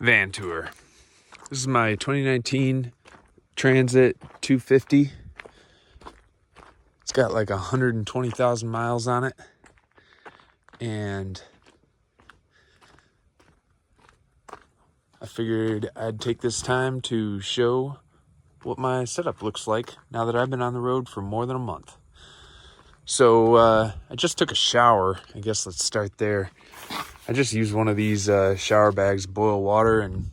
van tour. This is my 2019 Transit 250. It's got like 120,000 miles on it. And I figured I'd take this time to show what my setup looks like now that I've been on the road for more than a month. So I just took a shower. I guess let's start there. I just used one of these shower bags, boil water and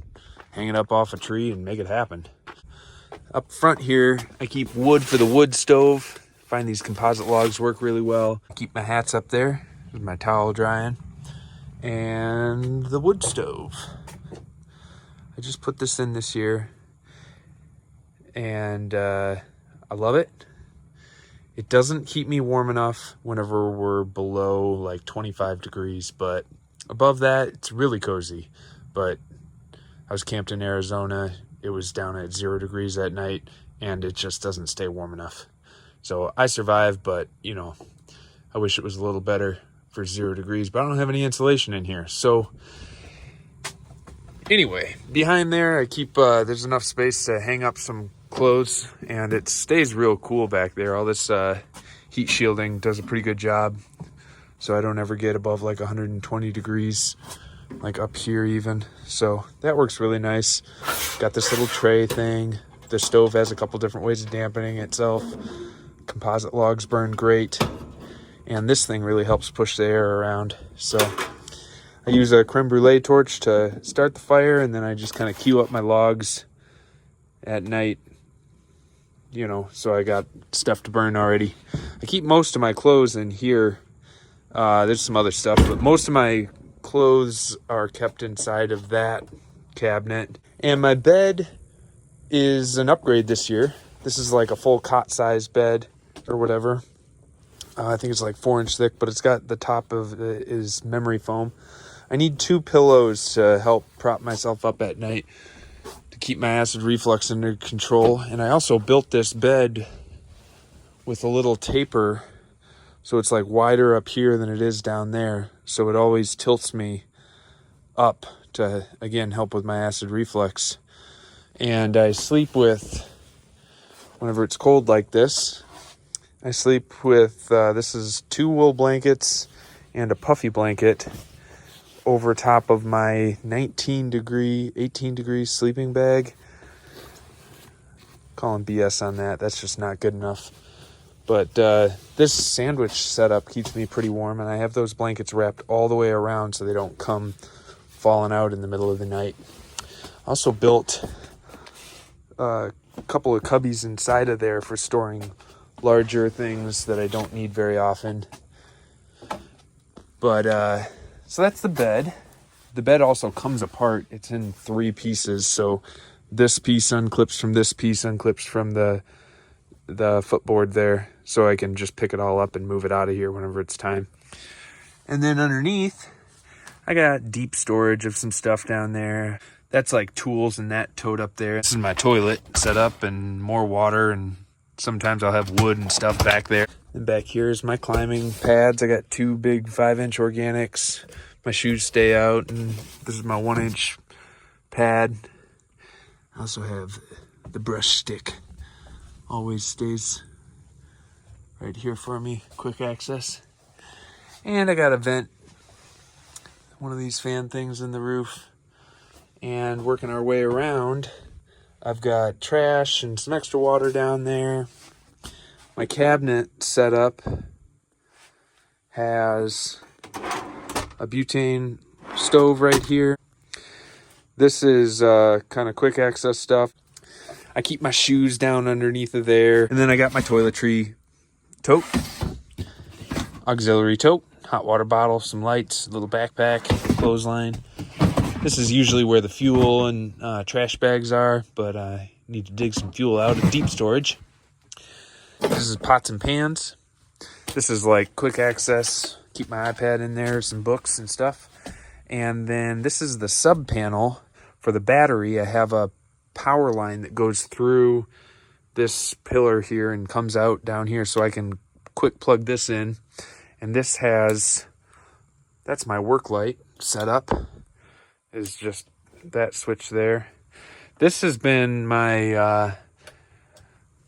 hang it up off a tree and make it happen. Up front here, I keep wood for the wood stove. Find these composite logs work really well. I keep my hats up there with my towel drying. And the wood stove. I just put this in this year. And I love it. It doesn't keep me warm enough whenever we're below like 25 degrees, but above that, it's really cozy. But I was camped in Arizona. It was down at 0 degrees at night, and it just doesn't stay warm enough. So I survived, but, you know, I wish it was a little better for 0 degrees, but I don't have any insulation in here. So anyway, behind there, I keep, there's enough space to hang up some clothes, and it stays real cool back there. All this heat shielding does a pretty good job, so I don't ever get above like 120 degrees, like up here even. So that works really nice. Got this little tray thing. The stove has a couple different ways of dampening itself. Composite logs burn great, and this thing really helps push the air around. So I use a creme brulee torch to start the fire, and then I just kind of queue up my logs at night, you know, so I got stuff to burn already. I keep most of my clothes in here. There's some other stuff, but most of my clothes are kept inside of that cabinet. And my bed is an upgrade this year. This is like a full cot size bed or whatever. I think it's like 4-inch thick, but it's got the top of it is memory foam. I need 2 pillows to help prop myself up at night, keep my acid reflux under control. And I also built this bed with a little taper, so it's like wider up here than it is down there, so it always tilts me up to, again, help with my acid reflux. And I sleep with, whenever it's cold like this, I sleep with this is 2 wool blankets and a puffy blanket over top of my 18 degree sleeping bag. Calling BS on that. That's just not good enough. But this sandwich setup keeps me pretty warm, and I have those blankets wrapped all the way around so they don't come falling out in the middle of the night. I also built a couple of cubbies inside of there for storing larger things that I don't need very often. But so that's the bed. The bed also comes apart. It's in 3 pieces. So this piece unclips from this piece, unclips from the footboard there. So I can just pick it all up and move it out of here whenever it's time. And then underneath, I got deep storage of some stuff down there. That's like tools and that tote up there. This is my toilet set up and more water, and sometimes I'll have wood and stuff back there. And back here is my climbing pads. I got 2 big 5-inch organics. My shoes stay out, and this is my 1-inch pad. I also have the brush stick. Always stays right here for me. Quick access. And I got a vent. One of these fan things in the roof. And working our way around, I've got trash and some extra water down there. My cabinet setup has a butane stove right here. This is kind of quick access stuff. I keep my shoes down underneath of there. And then I got my toiletry tote, auxiliary tote, hot water bottle, some lights, a little backpack, clothesline. This is usually where the fuel and trash bags are, but I need to dig some fuel out of deep storage. This is pots and pans. This is like quick access. Keep my iPad in there, some books and stuff. And then this is the sub panel for the battery. I have a power line that goes through this pillar here and comes out down here, so I can quick plug this in. And that's my work light set up. Is just that switch there. This has been my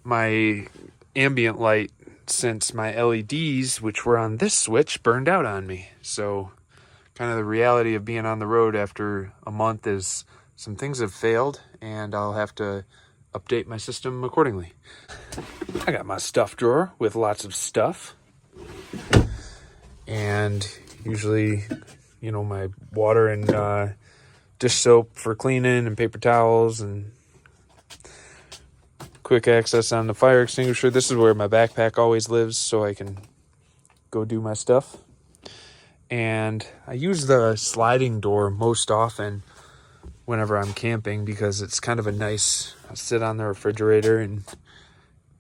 my ambient light since my LEDs, which were on this switch, burned out on me. So kind of the reality of being on the road after a month is some things have failed and I'll have to update my system accordingly. I got my stuff drawer with lots of stuff. And usually, you know, my water and dish soap for cleaning and paper towels and quick access on the fire extinguisher. This is where my backpack always lives so I can go do my stuff. And I use the sliding door most often whenever I'm camping because it's kind of a nice, I sit on the refrigerator and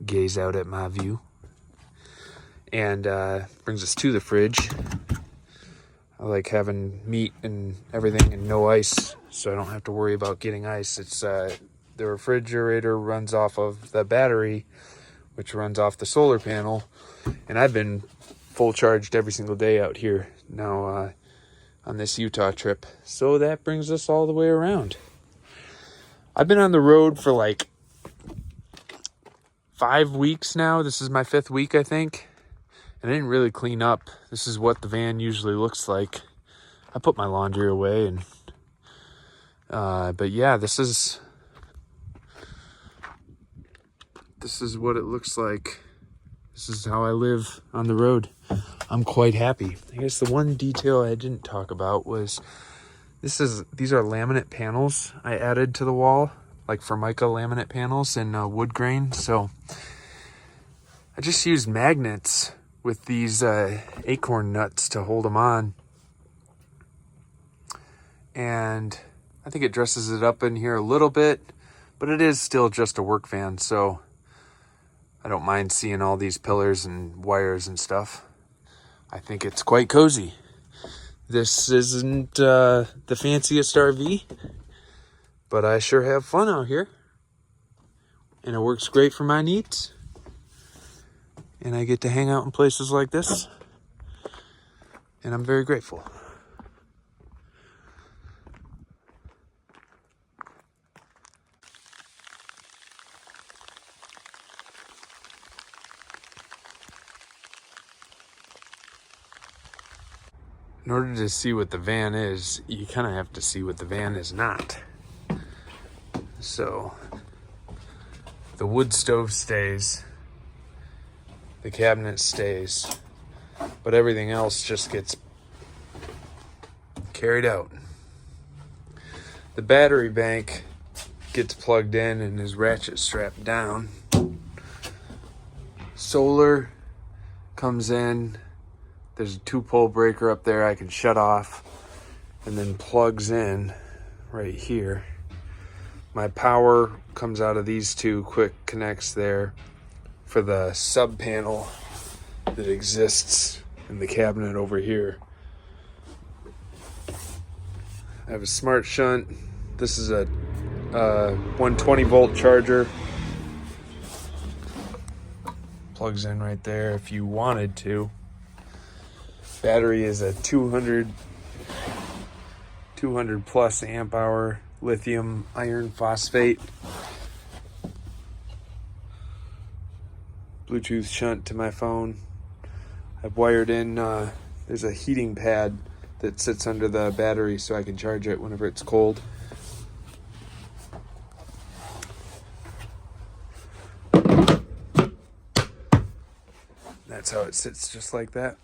gaze out at my view. And brings us to the fridge. I like having meat and everything and no ice, so I don't have to worry about getting ice. It's the refrigerator runs off of the battery, which runs off the solar panel, and I've been full charged every single day out here now on this Utah trip. So that brings us all the way around. I've been on the road for like 5 weeks now. This is my 5th week, I think. And I didn't really clean up. This is what the van usually looks like. I put my laundry away and but yeah, this is what it looks like. This is how I live on the road. I'm quite happy. I guess the one detail I didn't talk about was these are laminate panels I added to the wall, like Formica laminate panels in wood grain. So I just used magnets with these acorn nuts to hold them on. And I think it dresses it up in here a little bit, but it is still just a work van, so I don't mind seeing all these pillars and wires and stuff. I think it's quite cozy. This isn't the fanciest RV, but I sure have fun out here. And it works great for my needs. And I get to hang out in places like this. And I'm very grateful. In order to see what the van is, you kind of have to see what the van is not. So, the wood stove stays. The cabinet stays, but everything else just gets carried out. The battery bank gets plugged in and is ratchet strapped down. Solar comes in. There's a 2-pole breaker up there I can shut off and then plugs in right here. My power comes out of these two quick connects there for the sub panel that exists in the cabinet over here. I have a smart shunt. This is a 120 volt charger. Plugs in right there if you wanted to. Battery is a 200 plus amp hour lithium iron phosphate. Bluetooth shunt to my phone. I've wired in, there's a heating pad that sits under the battery so I can charge it whenever it's cold. That's how it sits, just like that.